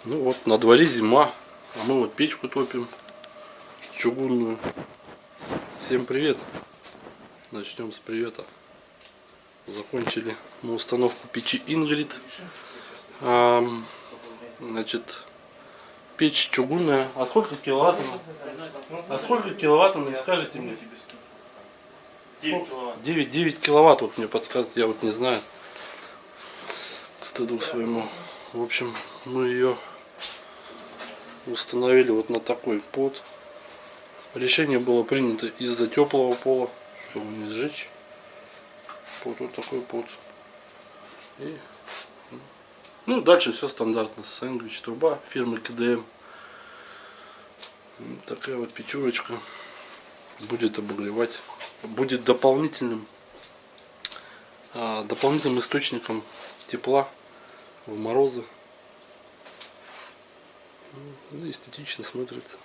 Ну вот, на дворе зима, а мы вот печку топим чугунную. Всем привет! Начнем с привета. Закончили мы установку печи Ингрид. Значит, печь чугунная. А сколько киловатт она? Не скажете мне? 9 киловатт. 9 киловатт, вот мне подсказывает, я вот не знаю. К стыду своему. В общем, мы ее установили вот на такой под. Решение было принято из-за теплого пола, чтобы не сжечь. Вот такой под. И, ну, дальше все стандартно. Сэндвич, труба фирмы КДМ. Такая вот печурочка будет обогревать. Будет дополнительным источником тепла в морозы. Ну, эстетично смотрится.